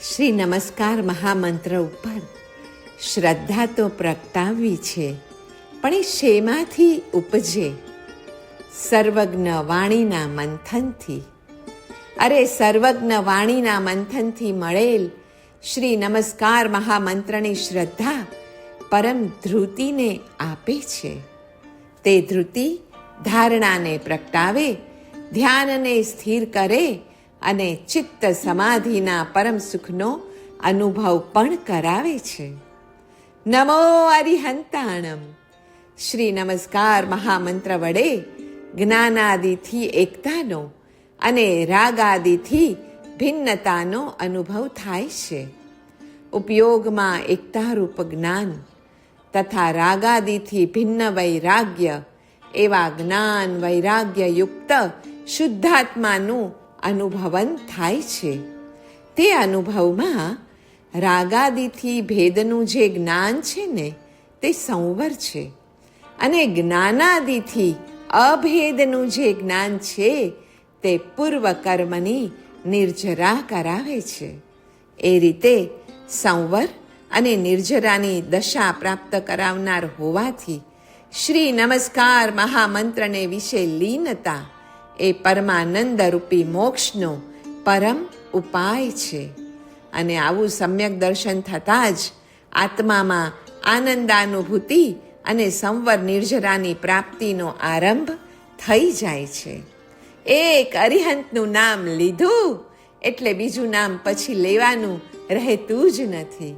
શ્રી નમસ્કાર મહામંત્ર ઉપર શ્રદ્ધા તો પ્રગટાવવી છે, પણ એ શેમાંથી ઉપજે? સર્વજ્ઞ વાણીના મંથનથી. અરે સર્વજ્ઞ વાણીના મંથનથી મળેલ શ્રી નમસ્કાર મહામંત્રની શ્રદ્ધા પરમ ધૃતિને આપે છે. તે ધૃતિ ધારણાને પ્રગટાવે, ધ્યાનને સ્થિર કરે અને ચિત્ત સમાધિના પરમ સુખનો અનુભવ પણ કરાવે છે. નમો અરિહંતાણમ. શ્રી નમસ્કાર મહામંત્ર વડે જ્ઞાનાદિથી એકતાનો અને રાગાદિથી ભિન્નતાનો અનુભવ થાય છે. ઉપયોગમાં એકતારૂપ જ્ઞાન તથા રાગાદિથી ભિન્ન વૈરાગ્ય એવા જ્ઞાન વૈરાગ્ય યુક્ત શુદ્ધાત્માનું અનુભવન થાય છે. તે અનુભવમાં રાગાદિથી ભેદનું જે જ્ઞાન છે ને તે સંવર છે, અને જ્ઞાનાદિથી અભેદનું જે જ્ઞાન છે તે પૂર્વ કર્મની નિર્જરા કરાવે છે. એ રીતે સંવર અને નિર્જરાની દશા પ્રાપ્ત કરાવનાર હોવાથી શ્રી નમસ્કાર મહામંત્રને વિશે લીનતા એ પરમાનંદ રૂપી મોક્ષનો પરમ ઉપાય છે. અને આવું સમ્યક દર્શન થતાં જ આત્મામાં આનંદાનુભૂતિ અને સંવર નિર્જરાની પ્રાપ્તિનો આરંભ થઈ જાય છે. એક અરિહંતનું નામ લીધું એટલે બીજું નામ પછી લેવાનું રહેતું જ નથી.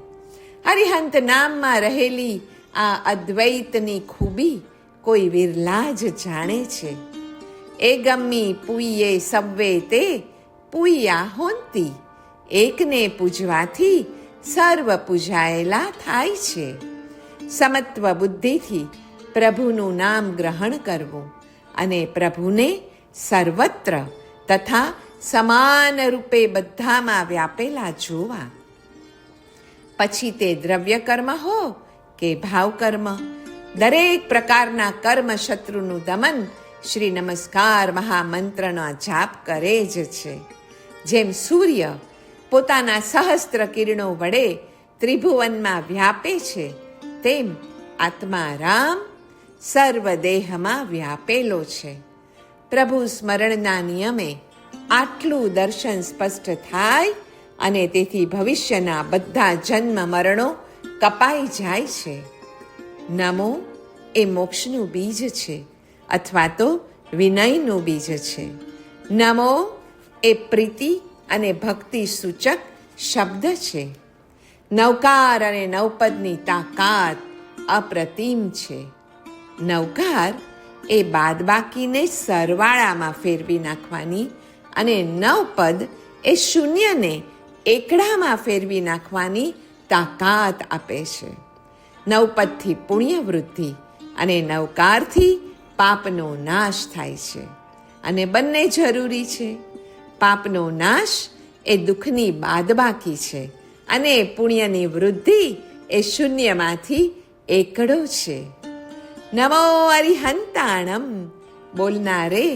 અરિહંત નામમાં રહેલી આ અદ્વૈતની ખૂબી કોઈ વિરલા જ જાણે છે. એ ગમ્મી પૂઈએ સવ્વે તે પૂયા હોંતી. એકને પૂજવાથી સર્વ પૂજાયેલા થાય છે. સમત્વ બુદ્ધિથી પ્રભુનું નામ ગ્રહણ કરવું અને પ્રભુને સર્વત્ર તથા સમાન રૂપે બધામાં વ્યાપેલા જોવા. પછી તે દ્રવ્ય કર્મ હો કે ભાવ કર્મ, દરેક પ્રકારના કર્મ શત્રુનું દમન શ્રી નમસ્કાર મહામંત્રનો જાપ કરે જ છે. જેમ સૂર્ય પોતાના સહસ્ત્ર કિરણો વડે ત્રિભુવનમાં વ્યાપે છે, તેમ આત્મા રામ સર્વદેહમાં વ્યાપેલો છે. પ્રભુ સ્મરણના નિયમે આટલું દર્શન સ્પષ્ટ થાય અને તેથી ભવિષ્યના બધા જન્મ મરણો કપાઈ જાય છે. નમો એ મોક્ષનું બીજ છે અથવા તો વિનયનું બીજ છે. નમો એ પ્રીતિ અને ભક્તિ સૂચક શબ્દ છે. નવકાર અને નવપદની તાકાત અપ્રતિમ છે. નવકાર એ બાદબાકીને સરવાળામાં ફેરવી નાખવાની અને નવપદ એ શૂન્યને એકડામાં ફેરવી નાખવાની તાકાત આપે છે. નવપદથી પુણ્ય વૃદ્ધિ અને નવકારથી પાપનો નાશ થાય છે, અને બંને જરૂરી છે. પાપનો નાશ એ દુઃખની બાદબાકી છે, અને પુણ્યની વૃદ્ધિ એ શૂન્યમાંથી એકડો છે. નમો અરિહંતાણમ બોલનારે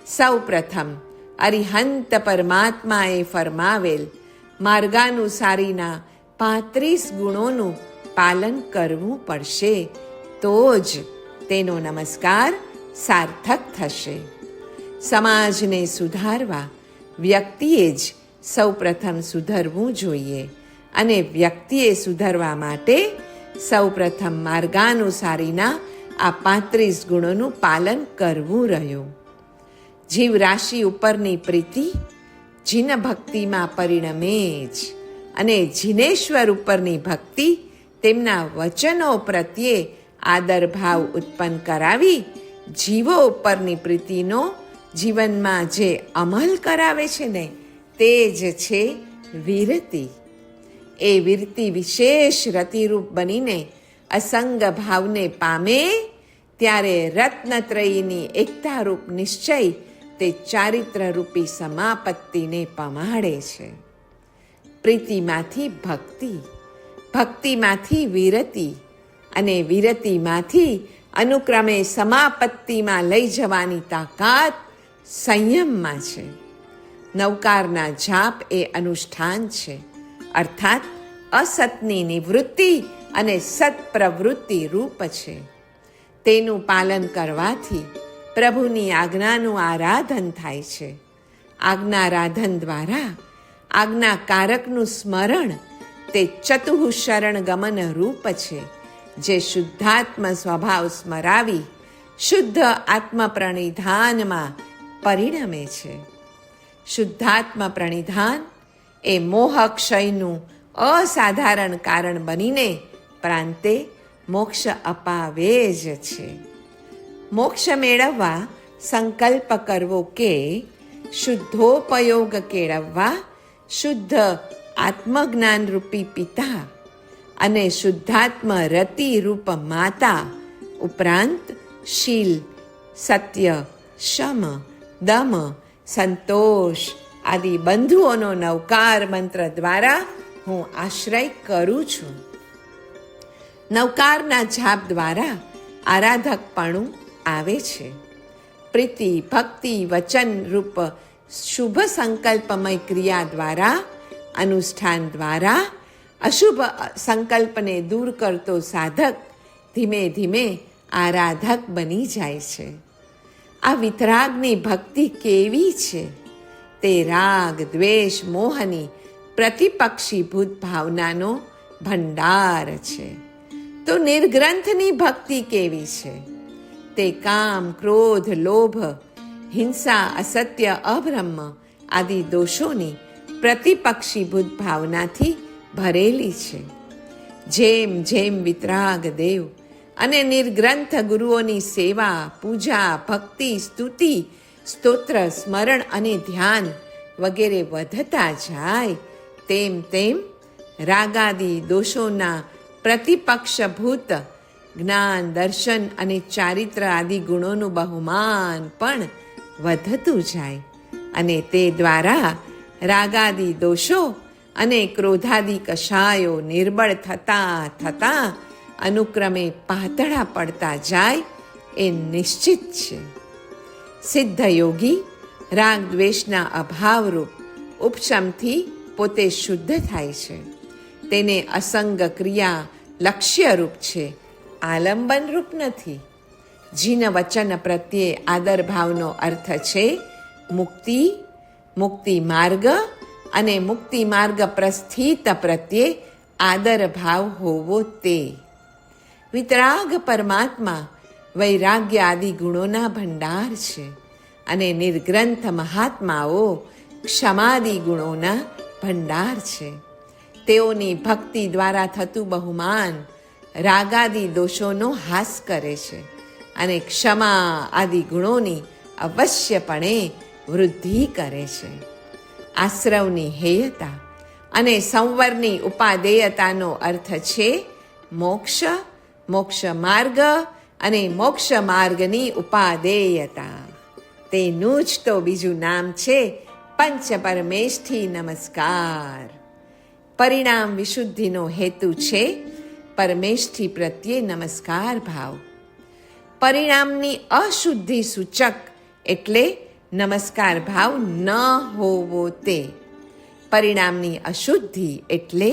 સૌ પ્રથમ અરિહંત પરમાત્માએ ફરમાવેલ માર્ગાનુસારીના 35 ગુણોનું પાલન કરવું પડશે, તો જ તેનો નમસ્કાર સાર્થક થશે. સમાજને સુધારવા વ્યક્તિએ જ સૌ પ્રથમ સુધરવું જોઈએ, અને વ્યક્તિએ સુધરવા માટે સૌ પ્રથમ માર્ગાનુસારીના આ 35 ગુણોનું પાલન કરવું રહ્યું. જીવ રાશિ ઉપરની પ્રીતિ જીન ભક્તિમાં પરિણમે જ, અને જીનેશ્વર ઉપરની ભક્તિ તેમના વચનો પ્રત્યે આદર ભાવ ઉત્પન્ન કરાવી જીવો ઉપરની પ્રીતિનો જીવનમાં જે અમલ કરાવે છે ને તે જ છે વિરતિ. એ વિરતિ વિશેષ રતિરૂપ બનીને અસંગ ભાવને પામે ત્યારે રત્નત્રયીની એકતારૂપ નિશ્ચય તે ચારિત્રરૂપી સમાપત્તિને પમાડે છે. પ્રીતિમાંથી ભક્તિ, ભક્તિમાંથી વિરતિ, અને વિરતિમાંથી અનુક્રમે સમાપત્તિમાં લઈ જવાની તાકાત સંયમમાં છે. નવકારના જાપ એ અનુષ્ઠાન છે, અર્થાત અસતની નિવૃત્તિ અને સત્પ્રવૃત્તિ રૂપ છે. તેનું પાલન કરવાથી પ્રભુની આજ્ઞાનું આરાધન થાય છે. આજ્ઞારાધન દ્વારા આજ્ઞાકારકનું સ્મરણ તે ચતુઃશરણ ગમન રૂપ છે, જે શુદ્ધાત્મ સ્વભાવ સ્મરાવી શુદ્ધ આત્મપ્રણિધાનમાં પરિણમે છે. શુદ્ધાત્મ પ્રણિધાન એ મોહક્ષયનું અસાધારણ કારણ બનીને પ્રાંતે મોક્ષ અપાવે જ છે. મોક્ષ મેળવવા સંકલ્પ કરવો કે શુદ્ધોપયોગ કેળવવા શુદ્ધ આત્મજ્ઞાનરૂપી પિતા અને શુદ્ધાત્મ રતિ રૂપ માતા ઉપરાંત શીલ, સત્ય, શમ, દમ, સંતોષ આદિ બંધુઓનો નવકાર મંત્ર દ્વારા હું આશ્રય કરું છું. નવકારના જાપ દ્વારા આરાધકપણું આવે છે. પ્રીતિ, ભક્તિ, વચન રૂપ શુભ સંકલ્પમય ક્રિયા દ્વારા, અનુષ્ઠાન દ્વારા અશુભ સંકલ્પને દૂર કરતો સાધક ધીમે ધીમે આરાધક બની જાય છે. આ વિતરાગની ભક્તિ કેવી છે? તે રાગ, દ્વેષ, મોહની પ્રતિપક્ષીભૂત ભાવનાનો ભંડાર છે. તો નિર્ગ્રંથની ભક્તિ કેવી છે? તે કામ, ક્રોધ, લોભ, હિંસા, અસત્ય, અબ્રહ્મ આદિ દોષોની પ્રતિપક્ષીભૂત ભાવનાથી ભરેલી છે. જેમ જેમ વિતરાગ દેવ અને નિર્ગ્રંથ ગુરુઓની સેવા, પૂજા, ભક્તિ, સ્તુતિ, સ્તોત્ર, સ્મરણ અને ધ્યાન વગેરે વધતા જાય તેમ તેમ રાગાદી દોષોના પ્રતિપક્ષભૂત જ્ઞાન, દર્શન અને ચારિત્ર આદિ ગુણોનું બહુમાન પણ વધતું જાય અને તે દ્વારા રાગાદી દોષો અને ક્રોધાદી કષાયો નિર્બળ થતાં થતાં અનુક્રમે પાતળા પડતા જાય એ નિશ્ચિત છે. સિદ્ધ યોગી રાગ દ્વેષના અભાવરૂપ ઉપશમથી પોતે શુદ્ધ થાય છે. તેને અસંગ ક્રિયા લક્ષ્યરૂપ છે, આલંબનરૂપ નથી. જીન વચન પ્રત્યે આદર ભાવનો અર્થ છે મુક્તિ, મુક્તિ માર્ગ અને મુક્તિ માર્ગ પ્રસ્થિત પ્રત્યે આદર ભાવ હોવો તે. વિતરાગ પરમાત્મા વૈરાગ્ય આદિ ગુણોના ભંડાર છે અને નિર્ગ્રંથ મહાત્માઓ ક્ષમાદિ ગુણોના ભંડાર છે. તેઓની ભક્તિ દ્વારા થતું બહુમાન રાગાદિ દોષોનો હાસ કરે છે અને ક્ષમા આદિ ગુણોની અવશ્યપણે વૃદ્ધિ કરે છે. આશ્રવની હેયતા અને સંવરની ઉપાદેયતાનો અર્થ છે મોક્ષ, મોક્ષ માર્ગ અને મોક્ષ માર્ગની ઉપાદેયતા. તેનું જ તો બીજું નામ છે પંચ પરમેષ્ઠી નમસ્કાર. પરિણામ વિશુદ્ધિનો હેતુ છે પરમેષ્ઠી પ્રત્યે નમસ્કાર ભાવ. પરિણામની અશુદ્ધિ સૂચક એટલે નમસ્કાર ભાવ ન હોવો તે. પરિણામની અશુદ્ધિ એટલે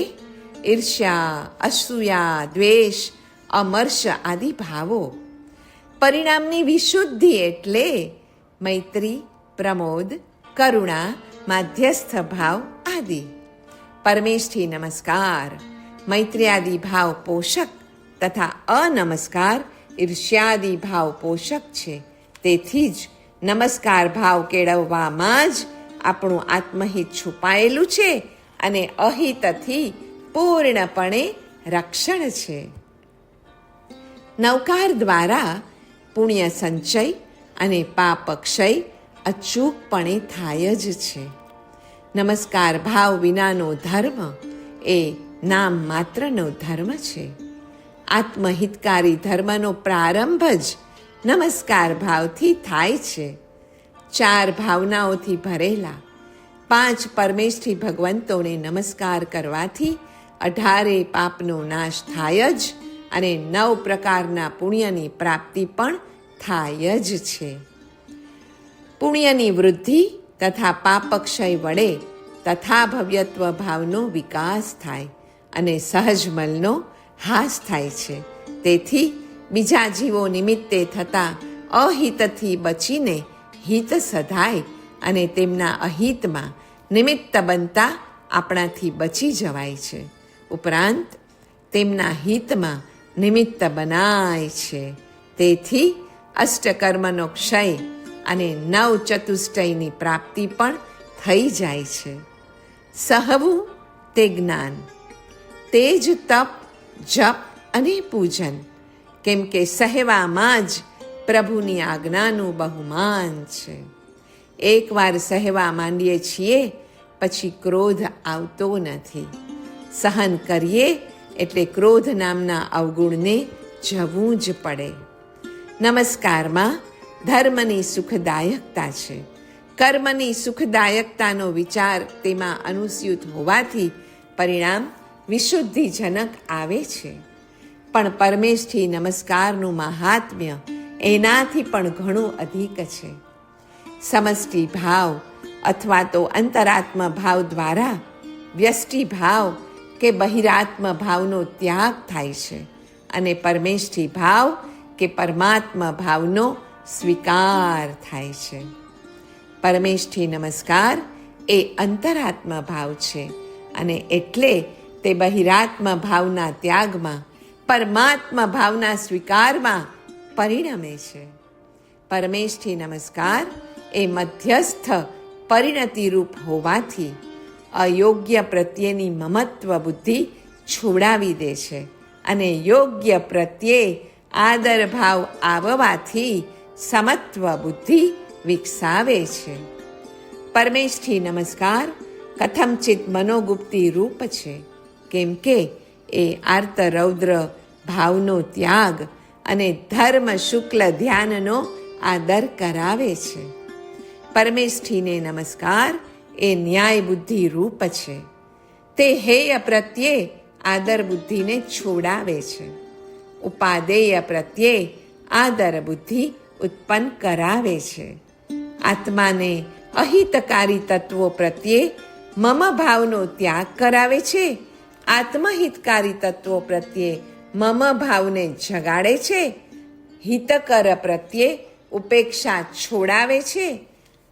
ઈર્ષ્યા, અસૂયા, દ્વેષ, અમર્ષ આદિ ભાવો. પરિણામની વિશુદ્ધિ એટલે મૈત્રી, પ્રમોદ, કરુણા, માધ્યસ્થ ભાવ આદિ. પરમેષ્ઠી નમસ્કાર મૈત્ર્યાદિ ભાવ પોષક તથા અનમસ્કાર ઈર્ષ્યાદિ ભાવ પોષક છે. તેથી જ નમસ્કાર ભાવ કેળવવામાં જ આપણું આત્મહિત છુપાયેલું છે અને અહિતથી પૂર્ણપણે રક્ષણ છે. નવકાર દ્વારા પુણ્ય સંચય અને પાપ ક્ષય અચૂકપણે થાય જ છે. નમસ્કાર ભાવ વિનાનો ધર્મ એ નામ માત્રનો ધર્મ છે. આત્મહિતકારી ધર્મનો પ્રારંભ જ નમસ્કાર ભાવથી થાય છે. 4 ભાવનાઓથી ભરેલા 5 પરમેષ્ઠી ભગવંતોને નમસ્કાર કરવાથી 18 પાપનો નાશ થાય જ અને 9 પ્રકારના પુણ્યની પ્રાપ્તિ પણ થાય જ છે. પુણ્યની વૃદ્ધિ તથા પાપક્ષય વડે તથા ભવ્યત્વ ભાવનો વિકાસ થાય અને સહજ મલનો હાસ થાય છે. તેથી બીજા જીવો નિમિત્તે થતા અહિતથી બચીને હિત સધાય અને તેમના અહિતમાં નિમિત્ત બનતા આપણાથી બચી જવાય છે. ઉપરાંત તેમના હિતમાં નિમિત્ત બનાય છે. તેથી અષ્ટકર્મનો ક્ષય અને નવ ચતુષ્ટયની પ્રાપ્તિ પણ થઈ જાય છે. સહવું તે જ્ઞાન, તે જ તપ, જપ અને પૂજન, કેમ કે સહેવામાં જ પ્રભુની આજ્ઞાનું બહુમાન છે. એકવાર સહેવા માંડીએ છીએ પછી ક્રોધ આવતો નથી. સહન કરીએ એટલે ક્રોધ નામના અવગુણને જવું જ પડે. નમસ્કારમાં ધર્મની સુખદાયકતા છે. કર્મની સુખદાયકતાનો વિચાર તેમાં અનુસ્યુત હોવાથી પરિણામ વિશુદ્ધિજનક આવે છે. પણ પરમેષ્ઠી નમસ્કારનું મહાત્મ્ય એનાથી પણ ઘણું અધિક છે. સમષ્ટિ ભાવ અથવા તો અંતરાત્મ ભાવ દ્વારા વ્યષ્ટિ ભાવ કે બહિરાત્મ ભાવનો ત્યાગ થાય છે અને પરમેષ્ઠી ભાવ કે પરમાત્મા ભાવનો સ્વીકાર થાય છે. પરમેષ્ઠી નમસ્કાર એ અંતરાત્મ ભાવ છે અને એટલે તે બહિરાત્મ ભાવના ત્યાગમાં પરમાત્મા ભાવના સ્વીકારમાં પરિણમે છે. પરમેષ્ઠી નમસ્કાર એ મધ્યસ્થ પરિણતિરૂપ હોવાથી અયોગ્ય પ્રત્યેની મમત્વ બુદ્ધિ છોડાવી દે છે અને યોગ્ય પ્રત્યે આદર ભાવ આવવાથી સમત્વ બુદ્ધિ વિકસાવે છે. પરમેષ્ઠી નમસ્કાર કથમચિત મનોગુપ્તિ રૂપ છે, કેમ કે એ આર્ત રૌદ્ર ભાવનો ત્યાગ અને ધર્મ શુક્લ ધ્યાનનો આદર કરાવે છે. પરમેષ્ઠીને નમસ્કાર એ ન્યાય બુદ્ધિ રૂપ છે. તે હેય પ્રત્યે આદર બુદ્ધિને છોડાવે છે. ઉપાદેય પ્રત્યે આદર બુદ્ધિ ઉત્પન્ન કરાવે છે. આત્માને અહિતકારી તત્વો પ્રત્યે મમ ભાવનો ત્યાગ કરાવે છે. આત્મહિતકારી તત્વો પ્રત્યે મમ ભાવને જગાડે છે. હિતકર પ્રત્યે ઉપેક્ષા છોડાવે છે.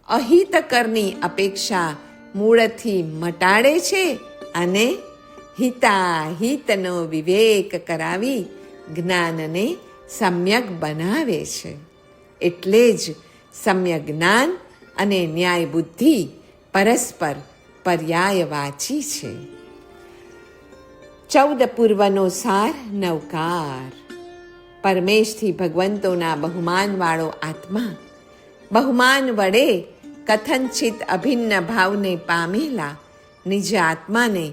અહિતકરની અપેક્ષા મૂળથી મટાડે છે અને હિતાહિતનો વિવેક કરાવી જ્ઞાનને સમ્યક બનાવે છે. એટલે જ સમ્યક જ્ઞાન અને ન્યાય બુદ્ધિ પરસ્પર પર્યાયવાચી છે. 14 પૂર્વનો સાર નવકાર. પરમેશથી ભગવંતોના બહુમાનવાળો આત્મા બહુમાન વડે કથનચિત અભિન્ન ભાવને પામેલા નિજ આત્માને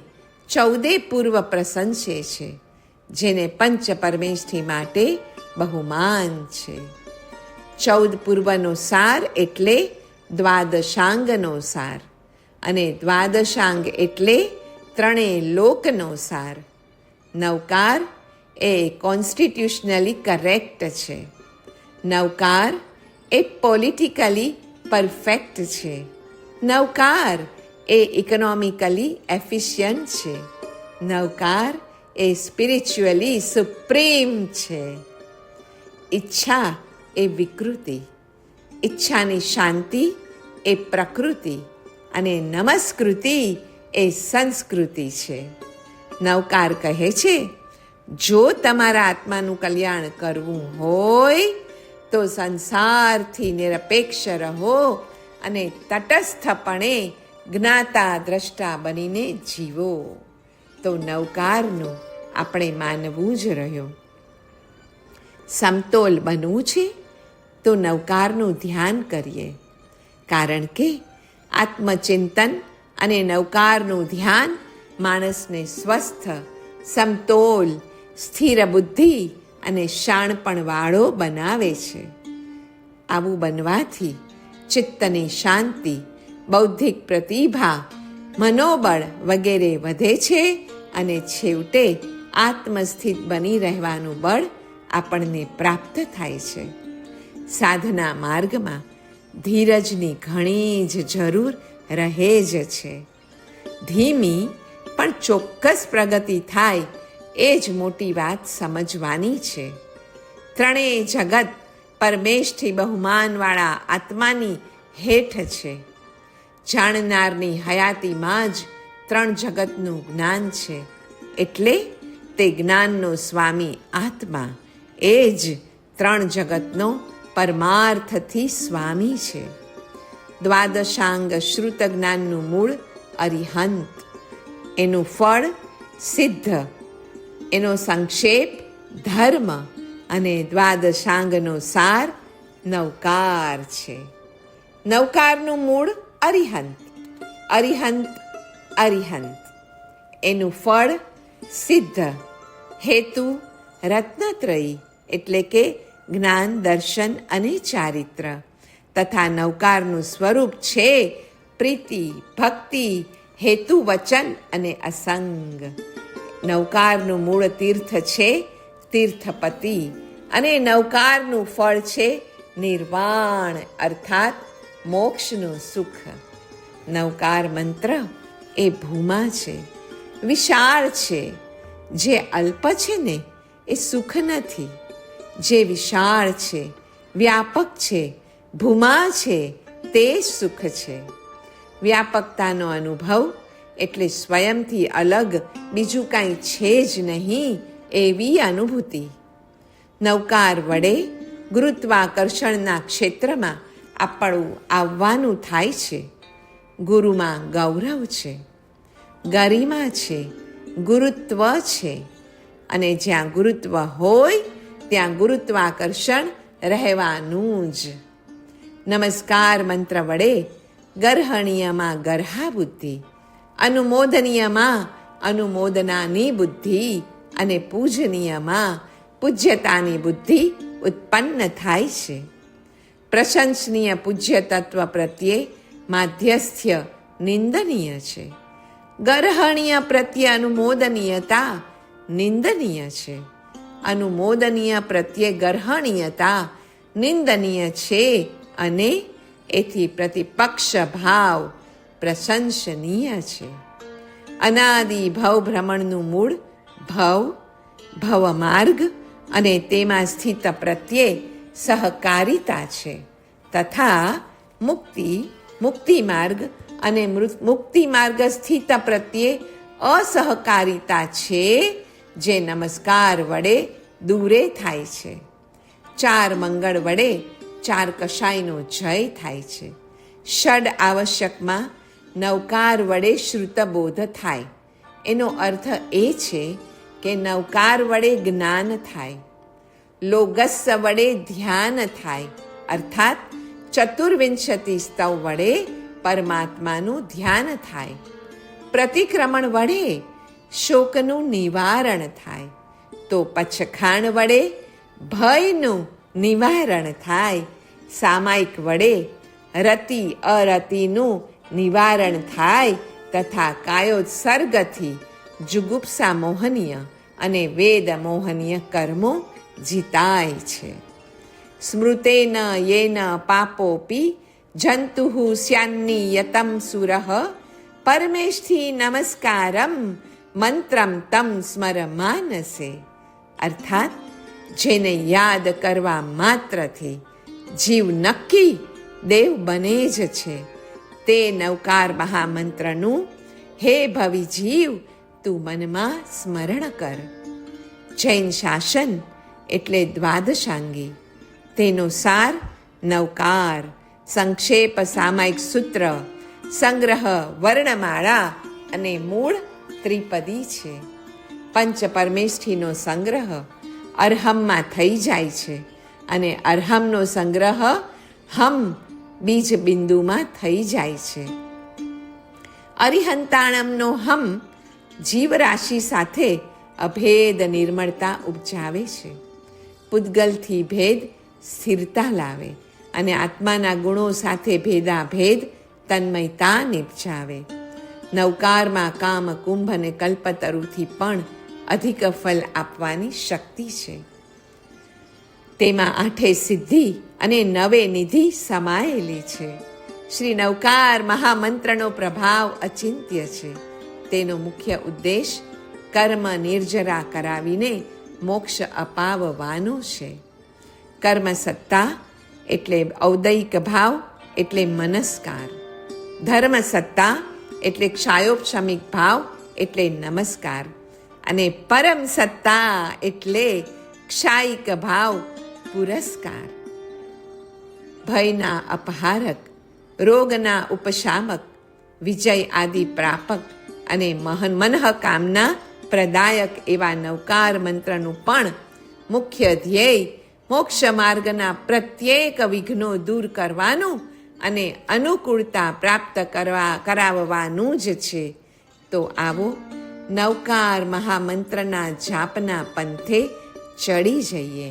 14 પૂર્વ પ્રશંસે છે, જેને પંચ પરમેષ્ઠી માટે બહુમાન છે. 14 પૂર્વનો સાર એટલે દ્વાદશાંગનો સાર અને દ્વાદશાંગ એટલે 3 લોકનો સાર. નવકાર એ કોન્સ્ટિટ્યુશનલી કરેક્ટ છે. નવકાર એ પોલિટિકલી પરફેક્ટ છે. નવકાર એ ઇકોનોમિકલી એફિશિયન્ટ છે. નવકાર એ સ્પિરિચ્યુઅલી સુપ્રીમ છે. ઈચ્છા એ વિકૃતિ, ઈચ્છાની શાંતિ એ પ્રકૃતિ અને નમસ્કૃતિ એ સંસ્કૃતિ છે. નવકાર કહે છે, જો તમારા આત્માનું કલ્યાણ કરવું હોય તો સંસારથી નિરપેક્ષ રહો અને તટસ્થપણે જ્ઞાતા દ્રષ્ટા બનીને જીવો. તો નવકારનું આપણે માનવું જ રહ્યું. સમતોલ બનવું છે તો નવકારનું ધ્યાન કરીએ, કારણ કે આત્મચિંતન અને નવકારનું ધ્યાન માણસને સ્વસ્થ, સમતોલ, સ્થિર બુદ્ધિ અને શાણપણવાળો બનાવે છે. આવું બનવાથી ચિત્તની શાંતિ, બૌદ્ધિક પ્રતિભા, મનોબળ વગેરે વધે છે અને છેવટે આત્મસ્થિત બની રહેવાનું બળ આપણને પ્રાપ્ત થાય છે. સાધના માર્ગમાં ધીરજની ઘણી જ જરૂર રહે જ છે. ધીમી પણ ચોક્કસ પ્રગતિ થાય એ જ મોટી વાત સમજવાની છે. ત્રણેય જગત પરમેશથી બહુમાનવાળા આત્માની હેઠ છે. જાણનારની હયાતીમાં જ ત્રણ જગતનું જ્ઞાન છે, એટલે તે જ્ઞાનનો સ્વામી આત્મા એ જ ત્રણ જગતનો પરમાર્થથી સ્વામી છે. દ્વાદશાંગ શ્રુત જ્ઞાનનું મૂળ અરિહંત, એનું ફળ સિદ્ધ, એનો સંક્ષેપ ધર્મ અને દ્વાદશાંગનો સાર નવકાર છે. નવકારનું મૂળ અરિહંત, અરિહંત અરિહંત, એનું ફળ સિદ્ધ, હેતુ રત્નત્રયી એટલે કે જ્ઞાન, દર્શન અને ચારિત્ર, તથા નવકારનું સ્વરૂપ છે પ્રીતિ, ભક્તિ, હેતુ, વચન અને અસંગ. નવકારનું મૂળ તીર્થ છે તીર્થપતિ, અને નવકારનું ફળ છે નિર્વાણ અર્થાત મોક્ષનું સુખ. નવકાર મંત્ર એ ભૂમા છે, વિશાળ છે. જે અલ્પ છે ને એ સુખ નથી, જે વિશાળ છે, વ્યાપક છે, ભૂમા છે, તે સુખ છે. વ્યાપકતાનો અનુભવ એટલે સ્વયંથી અલગ બીજું કાંઈ છે જ નહીં એવી અનુભૂતિ. નવકાર વડે ગુરુત્વાકર્ષણના ક્ષેત્રમાં આપણું આવવાનું થાય છે. ગુરુમાં ગૌરવ છે, ગરિમા છે, ગુરુત્વ છે, અને જ્યાં ગુરુત્વ હોય ત્યાં ગુરુત્વાકર્ષણ રહેવાનું જ. નમસ્કાર મંત્ર વડે ગર્હણીયમાં ગર્હા બુદ્ધિ, અનુમોદનીયમાં અનુમોદનાની બુદ્ધિ અને પૂજનીયમાં પૂજ્યતાની બુદ્ધિ ઉત્પન્ન થાય છે. પ્રશંસનીય પૂજ્ય તત્વ પ્રત્યે માધ્યસ્થ્ય નિંદનીય છે. ગર્હણીય પ્રત્યે અનુમોદનીયતા નિંદનીય છે. અનુમોદનીય પ્રત્યે ગર્હણીયતા નિંદનીય છે, અને એથી પ્રતિપક્ષ ભાવ પ્રશંસનીય છે. અનાદિ ભવ ભ્રમણનું મૂળ ભવ, ભવમાર્ગ અને તેમાં સ્થિત પ્રત્યે સહકારિતા છે, તથા મુક્તિ, મુક્તિમાર્ગ અને મુક્તિમાર્ગ સ્થિત પ્રત્યે અસહકારિતા છે, જે નમસ્કાર વડે દૂરે થાય છે. ચાર મંગળ વડે ચાર કશાયનો જય થાય છે. ષડ આવશ્યકમાં નવકાર વડે શ્રુતબોધ થાય. એનો અર્થ એ છે કે નવકાર વડે જ્ઞાન થાય, લોગસ વડે ધ્યાન થાય, અર્થાત ચતુર્વિંશતિ સ્તવ વડે પરમાત્માનું ધ્યાન થાય, પ્રતિક્રમણ વડે શોકનું નિવારણ થાય, તો પચખાણ વડે ભયનું નિવારણ થાય, સામાયિક વડે રતિ અરતિનું નિવારણ થાય, તથા કાયોત્સર્ગથી જુગુપ્સા મોહનીય અને વેદ મોહનીય કર્મો જીતાય છે. સ્મૃતેન યેન પાપોપી જંતુઃ સ્યાન્નિયતમ સુરઃ પરમેષ્ઠી નમસ્કારમ મંત્રમ તમ સ્મર માનસે. અર્થાત જેને યાદ કરવા માત્રથી જીવ નક્કી દેવ બને જ છે, તે નવકાર મહામંત્રનું હે ભવિ જીવ તું મનમાં સ્મરણ કર. જૈન શાસન એટલે દ્વાદશાંગી, તેનો સાર નવકાર, સંક્ષેપ સામાયિક સૂત્ર, સંગ્રહ વર્ણમાળા અને મૂળ ત્રિપદી છે. પંચ પરમેષ્ઠીનો સંગ્રહ અર્હમમાં થઈ જાય છે, અને અર્હમનો સંગ્રહ હમ બીજ બિંદુમાં થઈ જાય છે. અરિહંતાણમનો હમ જીવરાશિ સાથે અભેદ નિર્મળતા ઉપજાવે છે. પૂતગલથી ભેદ સ્થિરતા લાવે, અને આત્માના ગુણો સાથે ભેદાભેદ તન્મયતા નિપજાવે. નવકારમાં કામ, કુંભ અને કલ્પતરુથી પણ અધિક ફલ આપવાની શક્તિ છે. તેમાં આઠે સિદ્ધિ અને નવે નિધિ સમાયેલી છે. શ્રી નવકાર મહામંત્રનો પ્રભાવ અચિંત્ય છે. તેનો મુખ્ય ઉદ્દેશ કર્મ નિર્જરા કરાવીને મોક્ષ અપાવવાનો છે. કર્મ સત્તા એટલે ઔદૈક ભાવ એટલે મનસ્કાર, ધર્મ સત્તા એટલે ક્ષાયોપશમિક ભાવ એટલે નમસ્કાર, અને પરમ સત્તા એટલે ક્ષાયિક ભાવ પુરસ્કાર. ભયના અપહારક, રોગના ઉપશામક, વિજય આદિ પ્રાપક અને મનઃકામના પ્રદાયક એવા નવકાર મંત્રનું પણ મુખ્ય ધ્યેય મોક્ષ માર્ગના પ્રત્યેક વિઘ્નો દૂર કરવાનું અને અનુકૂળતા પ્રાપ્ત કરાવવાનું જ છે. તો આવો નવકાર મહામંત્રના જાપના પંથે ચડી જઈએ.